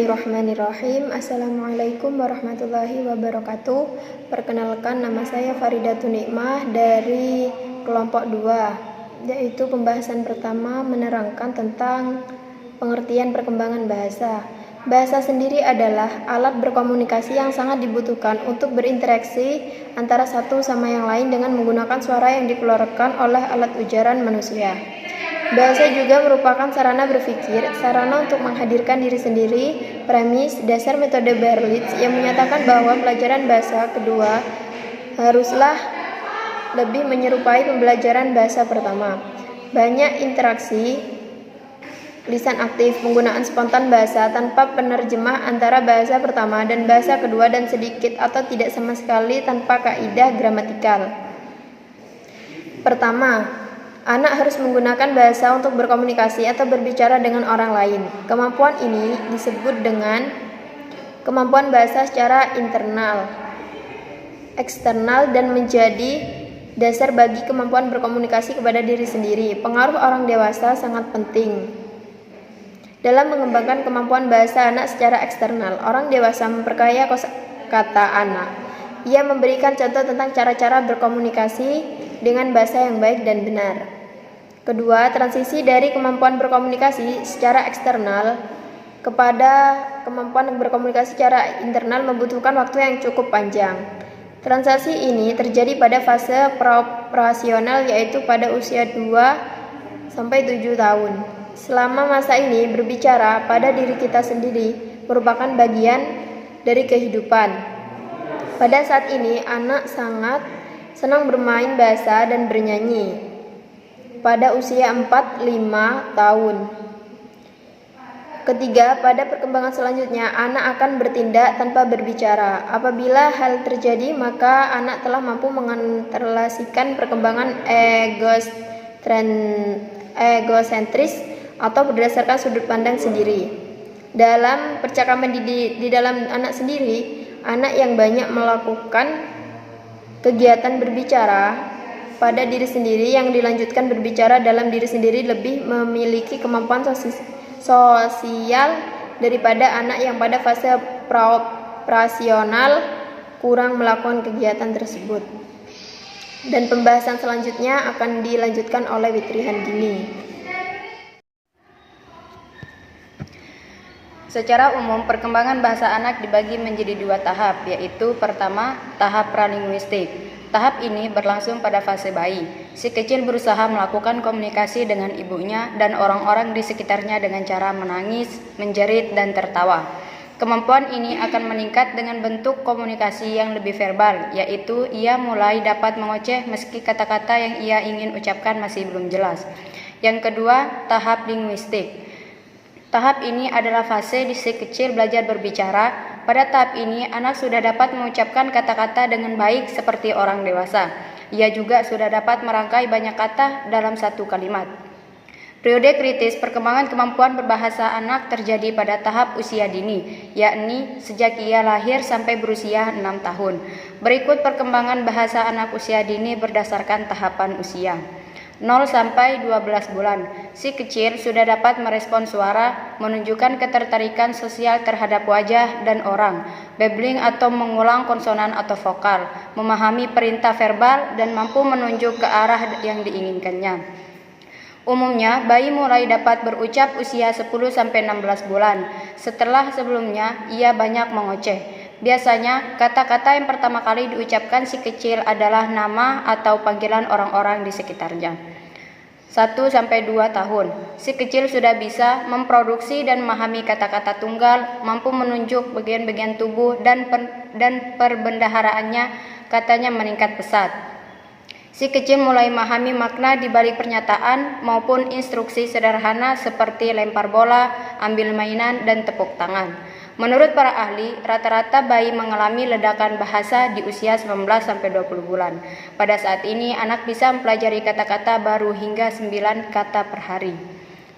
Bismillahirrahmanirrahim. Assalamualaikum warahmatullahi wabarakatuh. Perkenalkan, nama saya Faridatun Nikmah dari kelompok 2, yaitu pembahasan pertama menerangkan tentang pengertian perkembangan bahasa. Bahasa sendiri adalah alat berkomunikasi yang sangat dibutuhkan untuk berinteraksi antara satu sama yang lain dengan menggunakan suara yang dikeluarkan oleh alat ujaran manusia. Bahasa juga merupakan sarana berpikir, sarana untuk menghadirkan diri sendiri, premis, dasar metode Berlitz yang menyatakan bahwa pelajaran bahasa kedua haruslah lebih menyerupai pembelajaran bahasa pertama. Banyak interaksi, lisan aktif, penggunaan spontan bahasa tanpa penerjemah antara bahasa pertama dan bahasa kedua, dan sedikit atau tidak sama sekali tanpa kaidah gramatikal. Pertama, anak harus menggunakan bahasa untuk berkomunikasi atau berbicara dengan orang lain. Kemampuan ini disebut dengan kemampuan bahasa secara internal, eksternal, dan menjadi dasar bagi kemampuan berkomunikasi kepada diri sendiri. Pengaruh orang dewasa sangat penting dalam mengembangkan kemampuan bahasa anak secara eksternal. Orang dewasa memperkaya kosakata anak. Ia memberikan contoh tentang cara-cara berkomunikasi dengan bahasa yang baik dan benar. Kedua, transisi dari kemampuan berkomunikasi secara eksternal kepada kemampuan berkomunikasi secara internal membutuhkan waktu yang cukup panjang. Transisi ini terjadi pada fase praoperasional, yaitu pada usia 2-7 tahun. Selama masa ini, berbicara pada diri kita sendiri merupakan bagian dari kehidupan. Pada saat ini, anak sangat senang bermain bahasa dan bernyanyi. Pada usia 4-5 tahun. Ketiga, pada perkembangan selanjutnya, anak akan bertindak tanpa berbicara. Apabila hal terjadi, maka anak telah mampu menginterlasikan perkembangan egosentris atau berdasarkan sudut pandang sendiri. Dalam percakapan di dalam anak sendiri, anak yang banyak melakukan kegiatan berbicara pada diri sendiri yang dilanjutkan berbicara dalam diri sendiri lebih memiliki kemampuan sosial daripada anak yang pada fase praoperasional kurang melakukan kegiatan tersebut. Dan pembahasan selanjutnya akan dilanjutkan oleh Witri Handini. Secara umum, perkembangan bahasa anak dibagi menjadi 2 tahap, yaitu pertama, tahap pralinguistik. Tahap ini berlangsung pada fase bayi. Si kecil berusaha melakukan komunikasi dengan ibunya dan orang-orang di sekitarnya dengan cara menangis, menjerit, dan tertawa. Kemampuan ini akan meningkat dengan bentuk komunikasi yang lebih verbal, yaitu ia mulai dapat mengoceh meski kata-kata yang ia ingin ucapkan masih belum jelas. Yang kedua, tahap linguistik. Tahap ini adalah fase di si kecil belajar berbicara. Pada tahap ini, anak sudah dapat mengucapkan kata-kata dengan baik seperti orang dewasa. Ia juga sudah dapat merangkai banyak kata dalam satu kalimat. Periode kritis perkembangan kemampuan berbahasa anak terjadi pada tahap usia dini, yakni sejak ia lahir sampai berusia 6 tahun. Berikut perkembangan bahasa anak usia dini berdasarkan tahapan usia. 0-12 bulan, si kecil sudah dapat merespon suara, menunjukkan ketertarikan sosial terhadap wajah dan orang, babbling atau mengulang konsonan atau vokal, memahami perintah verbal, dan mampu menunjuk ke arah yang diinginkannya. Umumnya, bayi mulai dapat berucap usia 10-16 bulan. Setelah sebelumnya, ia banyak mengoceh. Biasanya, kata-kata yang pertama kali diucapkan si kecil adalah nama atau panggilan orang-orang di sekitarnya. 1-2 tahun, si kecil sudah bisa memproduksi dan memahami kata-kata tunggal, mampu menunjuk bagian-bagian tubuh, dan perbendaharaannya katanya meningkat pesat. Si kecil mulai memahami makna di balik pernyataan maupun instruksi sederhana seperti lempar bola, ambil mainan, dan tepuk tangan. Menurut para ahli, rata-rata bayi mengalami ledakan bahasa di usia 19-20 bulan. Pada saat ini, anak bisa mempelajari kata-kata baru hingga 9 kata per hari.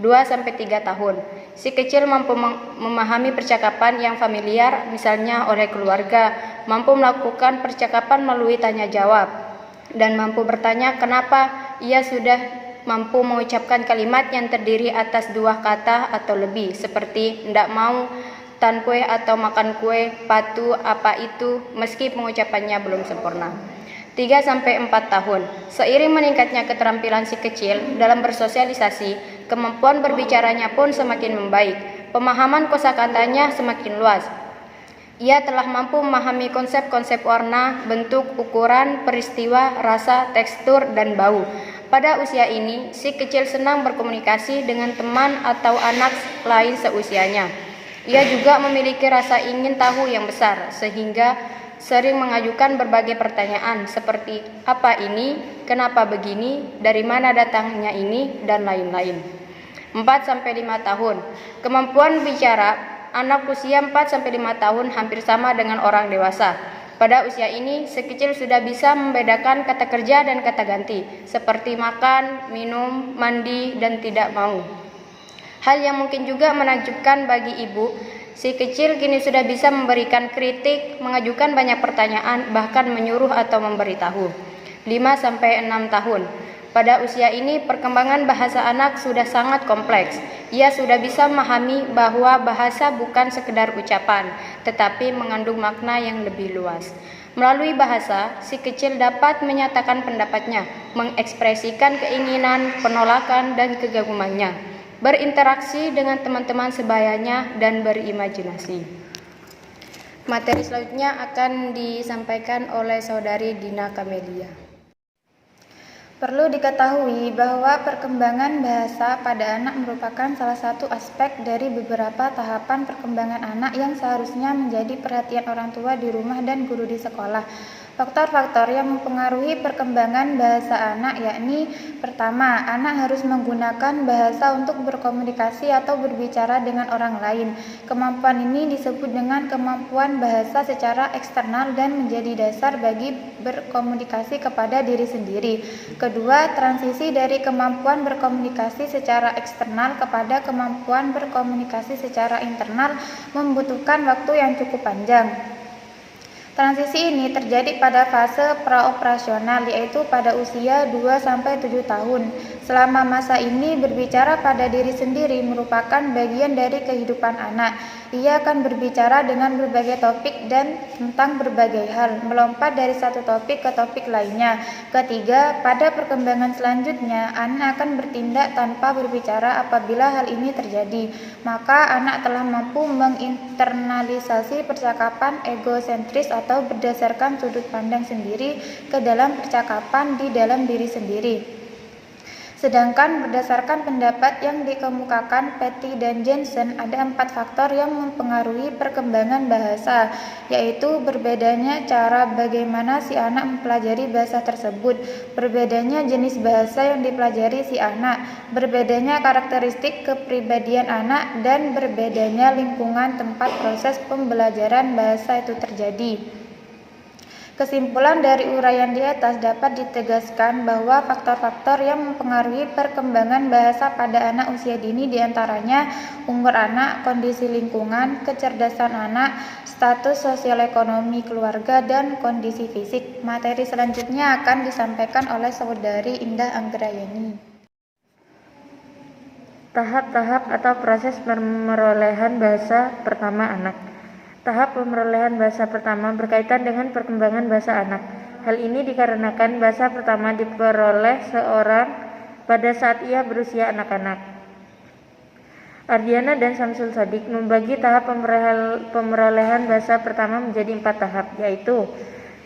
2-3 tahun, si kecil mampu memahami percakapan yang familiar, misalnya oleh keluarga, mampu melakukan percakapan melalui tanya jawab, dan mampu bertanya kenapa ia sudah mampu mengucapkan kalimat yang terdiri atas 2 kata atau lebih, seperti ndak mau, tanpue atau makan kue, patu, apa itu, meski pengucapannya belum sempurna. 3-4 tahun. Seiring meningkatnya keterampilan si kecil dalam bersosialisasi, kemampuan berbicaranya pun semakin membaik. Pemahaman kosakatanya semakin luas. Ia telah mampu memahami konsep-konsep warna, bentuk, ukuran, peristiwa, rasa, tekstur, dan bau. Pada usia ini, si kecil senang berkomunikasi dengan teman atau anak lain seusianya. Ia juga memiliki rasa ingin tahu yang besar, sehingga sering mengajukan berbagai pertanyaan seperti apa ini, kenapa begini, dari mana datangnya ini, dan lain-lain. 4-5 tahun. Kemampuan bicara anak usia 4-5 tahun hampir sama dengan orang dewasa. Pada usia ini, si kecil sudah bisa membedakan kata kerja dan kata ganti, seperti makan, minum, mandi, dan tidak mau. Hal yang mungkin juga menakjubkan bagi ibu, si kecil kini sudah bisa memberikan kritik, mengajukan banyak pertanyaan, bahkan menyuruh atau memberitahu. 5-6 tahun. Pada usia ini, perkembangan bahasa anak sudah sangat kompleks. Ia sudah bisa memahami bahwa bahasa bukan sekedar ucapan, tetapi mengandung makna yang lebih luas. Melalui bahasa, si kecil dapat menyatakan pendapatnya, mengekspresikan keinginan, penolakan, dan kekagumannya, berinteraksi dengan teman-teman sebayanya, dan berimajinasi. Materi selanjutnya akan disampaikan oleh Saudari Dina Kamelia. Perlu diketahui bahwa perkembangan bahasa pada anak merupakan salah satu aspek dari beberapa tahapan perkembangan anak yang seharusnya menjadi perhatian orang tua di rumah dan guru di sekolah. Faktor-faktor yang mempengaruhi perkembangan bahasa anak yakni: pertama, anak harus menggunakan bahasa untuk berkomunikasi atau berbicara dengan orang lain. Kemampuan ini disebut dengan kemampuan bahasa secara eksternal dan menjadi dasar bagi berkomunikasi kepada diri sendiri. Kedua, transisi dari kemampuan berkomunikasi secara eksternal kepada kemampuan berkomunikasi secara internal membutuhkan waktu yang cukup panjang. Transisi ini terjadi pada fase praoperasional, yaitu pada usia 2-7 tahun. Selama masa ini, berbicara pada diri sendiri merupakan bagian dari kehidupan anak. Ia akan berbicara dengan berbagai topik dan tentang berbagai hal, melompat dari satu topik ke topik lainnya. Ketiga, pada perkembangan selanjutnya, anak akan bertindak tanpa berbicara apabila hal ini terjadi. Maka anak telah mampu menginternalisasi percakapan egosentris atau berdasarkan sudut pandang sendiri ke dalam percakapan di dalam diri sendiri. Sedangkan berdasarkan pendapat yang dikemukakan Petty dan Jensen, ada 4 faktor yang mempengaruhi perkembangan bahasa, yaitu berbedanya cara bagaimana si anak mempelajari bahasa tersebut, berbedanya jenis bahasa yang dipelajari si anak, berbedanya karakteristik kepribadian anak, dan berbedanya lingkungan tempat proses pembelajaran bahasa itu terjadi. Kesimpulan dari uraian di atas dapat ditegaskan bahwa faktor-faktor yang mempengaruhi perkembangan bahasa pada anak usia dini diantaranya umur anak, kondisi lingkungan, kecerdasan anak, status sosial ekonomi keluarga, dan kondisi fisik. Materi selanjutnya akan disampaikan oleh Saudari Indah Anggrayani. Tahap-tahap atau proses pemerolehan bahasa pertama anak. Tahap pemerolehan bahasa pertama berkaitan dengan perkembangan bahasa anak. Hal ini dikarenakan bahasa pertama diperoleh seorang pada saat ia berusia anak-anak. Ardiana dan Samsul Shadiq membagi tahap pemerolehan bahasa pertama menjadi 4 tahap, yaitu: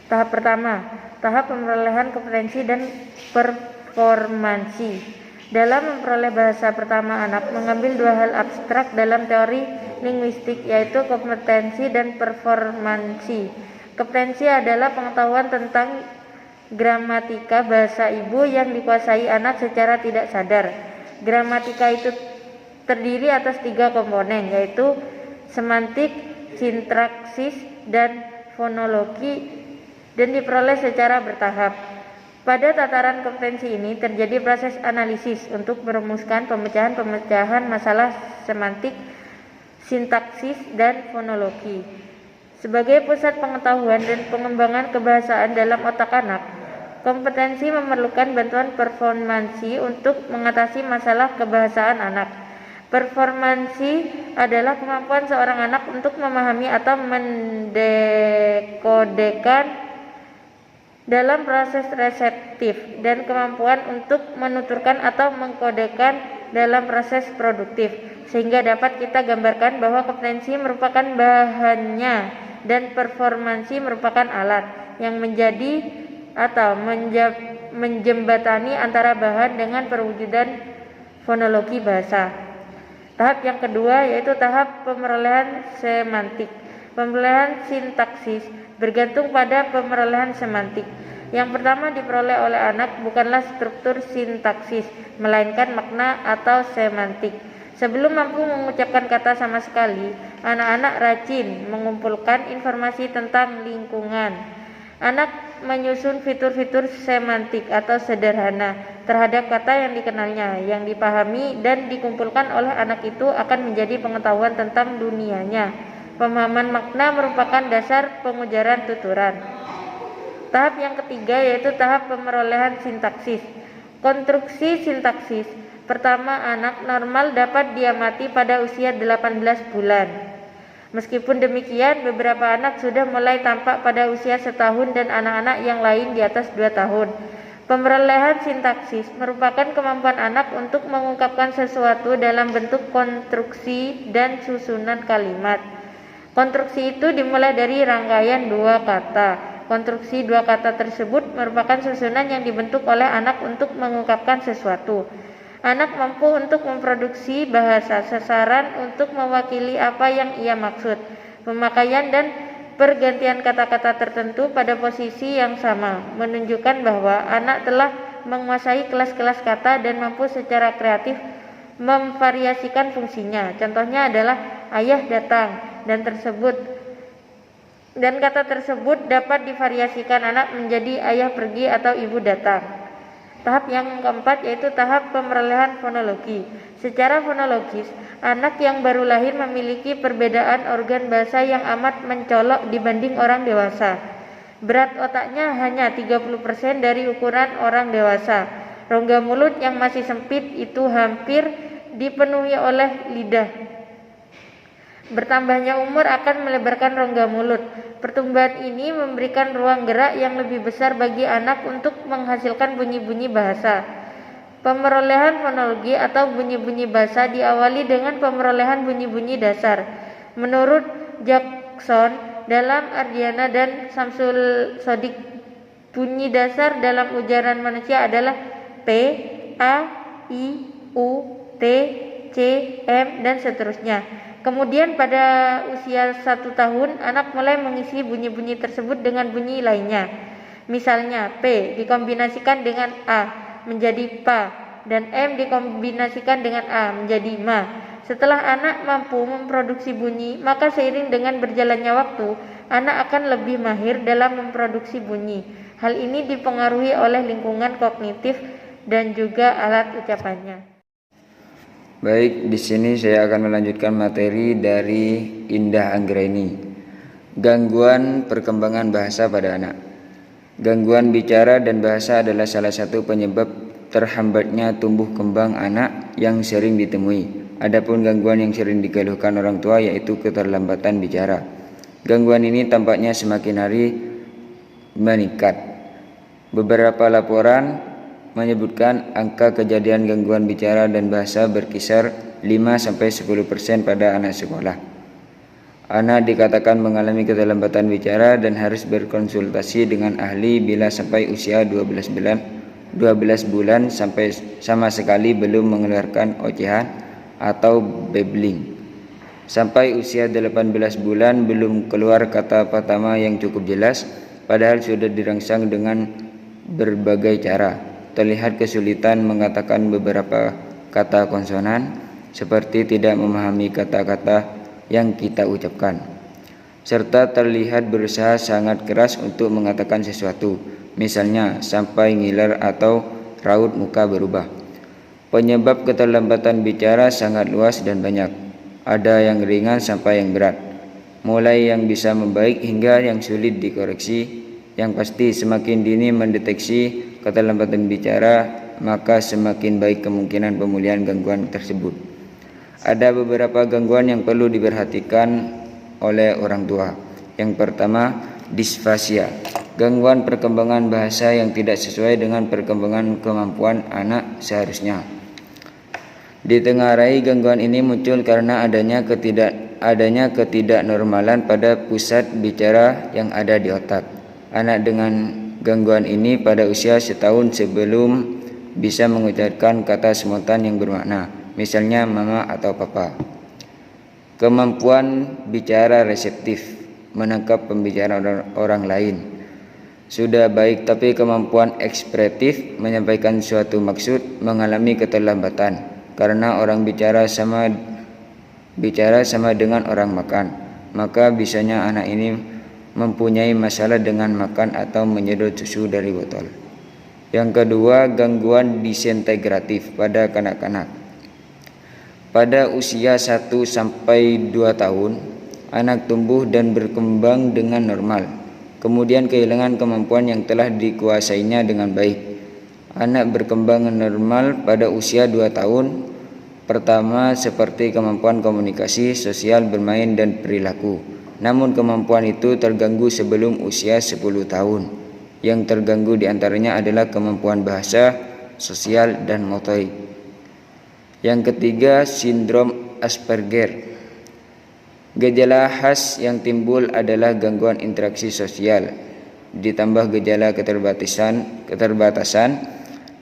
tahap pertama, tahap pemerolehan kompetensi dan performansi. Dalam memperoleh bahasa pertama, anak mengambil 2 hal abstrak dalam teori linguistik, yaitu kompetensi dan performansi. Kompetensi adalah pengetahuan tentang gramatika bahasa ibu yang dikuasai anak secara tidak sadar. Gramatika itu terdiri atas 3 komponen, yaitu semantik, sintraksis, dan fonologi, dan diperoleh secara bertahap. Pada tataran kompetensi ini terjadi proses analisis untuk merumuskan pemecahan-pemecahan masalah semantik, sintaksis, dan fonologi. Sebagai pusat pengetahuan dan pengembangan kebahasaan dalam otak anak, kompetensi memerlukan bantuan performansi untuk mengatasi masalah kebahasaan anak. Performansi adalah kemampuan seorang anak untuk memahami atau mendekodekan dalam proses reseptif dan kemampuan untuk menuturkan atau mengkodekan dalam proses produktif, sehingga dapat kita gambarkan bahwa kompetensi merupakan bahannya dan performansi merupakan alat yang menjadi atau menjembatani antara bahan dengan perwujudan fonologi bahasa. Tahap yang kedua yaitu tahap pemerolehan semantik. Pemerolehan sintaksis bergantung pada pemerolehan semantik. Yang pertama diperoleh oleh anak bukanlah struktur sintaksis, melainkan makna atau semantik. Sebelum mampu mengucapkan kata sama sekali, anak-anak rajin mengumpulkan informasi tentang lingkungan. Anak menyusun fitur-fitur semantik atau sederhana terhadap kata yang dikenalnya, yang dipahami dan dikumpulkan oleh anak itu akan menjadi pengetahuan tentang dunianya. Pemahaman makna merupakan dasar pengujaran tuturan. Tahap yang ketiga yaitu tahap pemerolehan sintaksis. Konstruksi sintaksis. Pertama, anak normal dapat diamati pada usia 18 bulan. Meskipun demikian, beberapa anak sudah mulai tampak pada usia setahun dan anak-anak yang lain di atas 2 tahun. Pemerolehan sintaksis merupakan kemampuan anak untuk mengungkapkan sesuatu dalam bentuk konstruksi dan susunan kalimat. Konstruksi itu dimulai dari rangkaian 2 kata. Konstruksi 2 kata tersebut merupakan susunan yang dibentuk oleh anak untuk mengungkapkan sesuatu. Anak mampu untuk memproduksi bahasa sasaran untuk mewakili apa yang ia maksud. Pemakaian dan pergantian kata-kata tertentu pada posisi yang sama menunjukkan bahwa anak telah menguasai kelas-kelas kata dan mampu secara kreatif memvariasikan fungsinya. Contohnya adalah ayah datang dan kata tersebut dapat divariasikan anak menjadi ayah pergi atau ibu datang. Tahap yang keempat yaitu tahap pemerolehan fonologi. Secara fonologis, anak yang baru lahir memiliki perbedaan organ bahasa yang amat mencolok dibanding orang dewasa. Berat otaknya hanya 30% dari ukuran orang dewasa. Rongga mulut yang masih sempit itu hampir dipenuhi oleh lidah. Bertambahnya umur akan melebarkan rongga mulut. Pertumbuhan ini memberikan ruang gerak yang lebih besar bagi anak untuk menghasilkan bunyi-bunyi bahasa. Pemerolehan fonologi atau bunyi-bunyi bahasa diawali dengan pemerolehan bunyi-bunyi dasar. Menurut Jackson dalam Ardiana dan Samsul Sodik, bunyi dasar dalam ujaran manusia adalah P, A, I, U, T, C, M, dan seterusnya. Kemudian pada usia 1 tahun, anak mulai mengisi bunyi-bunyi tersebut dengan bunyi lainnya. Misalnya, P dikombinasikan dengan A menjadi PA, dan M dikombinasikan dengan A menjadi MA. Setelah anak mampu memproduksi bunyi, maka seiring dengan berjalannya waktu, anak akan lebih mahir dalam memproduksi bunyi. Hal ini dipengaruhi oleh lingkungan kognitif dan juga alat ucapannya. Baik, di sini saya akan melanjutkan materi dari Indah Anggraini. Gangguan perkembangan bahasa pada anak. Gangguan bicara dan bahasa adalah salah satu penyebab terhambatnya tumbuh kembang anak yang sering ditemui. Adapun gangguan yang sering dikeluhkan orang tua yaitu keterlambatan bicara. Gangguan ini tampaknya semakin hari meningkat. Beberapa laporan menyebutkan angka kejadian gangguan bicara dan bahasa berkisar 5-10% pada anak sekolah. Anak dikatakan mengalami keterlambatan bicara dan harus berkonsultasi dengan ahli bila sampai usia 12 bulan sampai sama sekali belum mengeluarkan ocehan atau babbling. Sampai usia 18 bulan belum keluar kata pertama yang cukup jelas, padahal sudah dirangsang dengan berbagai cara. Terlihat kesulitan mengatakan beberapa kata konsonan, seperti tidak memahami kata-kata yang kita ucapkan, serta terlihat berusaha sangat keras untuk mengatakan sesuatu, misalnya sampai ngiler atau raut muka berubah. Penyebab keterlambatan bicara sangat luas dan banyak, ada yang ringan sampai yang berat, mulai yang bisa membaik hingga yang sulit dikoreksi. Yang pasti semakin dini mendeteksi keterlambatan bicara, maka semakin baik kemungkinan pemulihan gangguan tersebut. Ada beberapa gangguan yang perlu diperhatikan oleh orang tua. Yang pertama, disfasia, gangguan perkembangan bahasa yang tidak sesuai dengan perkembangan kemampuan anak seharusnya. Ditengarai gangguan ini muncul karena adanya ketidaknormalan pada pusat bicara yang ada di otak. Anak dengan gangguan ini pada usia setahun sebelum bisa mengucapkan kata spontan yang bermakna, misalnya mama atau papa. Kemampuan bicara reseptif, menangkap pembicaraan orang lain, sudah baik, tapi kemampuan ekspresif, menyampaikan suatu maksud, mengalami keterlambatan karena orang bicara sama dengan orang makan. Maka bisanya anak ini mempunyai masalah dengan makan atau menyedot susu dari botol. Yang kedua, gangguan disintegratif pada kanak-kanak. Pada usia 1 sampai 2 tahun, anak tumbuh dan berkembang dengan normal, kemudian kehilangan kemampuan yang telah dikuasainya dengan baik. Anak berkembang normal pada usia 2 tahun pertama seperti kemampuan komunikasi, sosial, bermain, dan perilaku. Namun kemampuan itu terganggu sebelum usia 10 tahun. Yang terganggu diantaranya adalah kemampuan bahasa, sosial, dan motorik. Yang ketiga, sindrom Asperger. Gejala khas yang timbul adalah gangguan interaksi sosial, ditambah gejala keterbatasan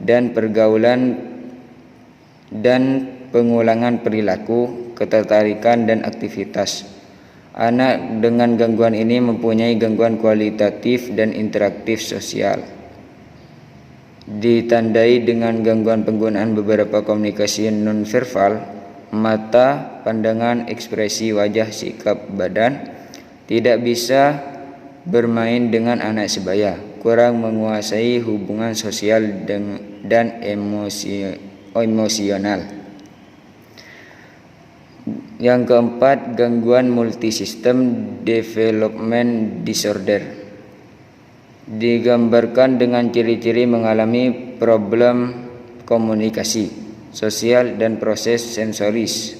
dan pergaulan dan pengulangan perilaku, ketertarikan, dan aktivitas. Anak dengan gangguan ini mempunyai gangguan kualitatif dan interaktif sosial, ditandai dengan gangguan penggunaan beberapa komunikasi nonverbal, mata, pandangan, ekspresi wajah, sikap badan, tidak bisa bermain dengan anak sebaya, kurang menguasai hubungan sosial dan emosional. Yang keempat, gangguan multisystem development disorder, digambarkan dengan ciri-ciri mengalami problem komunikasi, sosial, dan proses sensoris.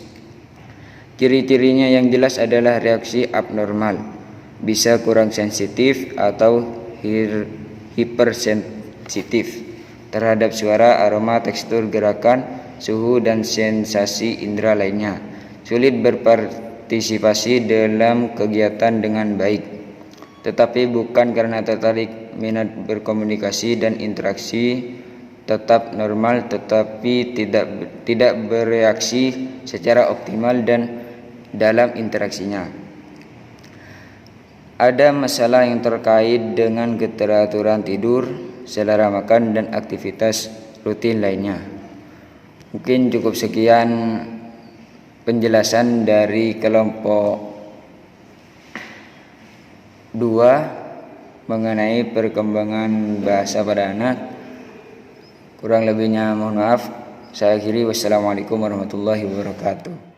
Ciri-cirinya yang jelas adalah reaksi abnormal, bisa kurang sensitif atau hipersensitif terhadap suara, aroma, tekstur, gerakan, suhu, dan sensasi indera lainnya. Sulit berpartisipasi dalam kegiatan dengan baik, tetapi bukan karena tertarik minat berkomunikasi dan interaksi, tetap normal tetapi tidak bereaksi secara optimal dan dalam interaksinya. Ada masalah yang terkait dengan keteraturan tidur, selera makan, dan aktivitas rutin lainnya. Mungkin cukup sekian penjelasan dari kelompok 2 mengenai perkembangan bahasa pada anak. Kurang lebihnya mohon maaf. Saya akhiri. Wassalamualaikum warahmatullahi wabarakatuh.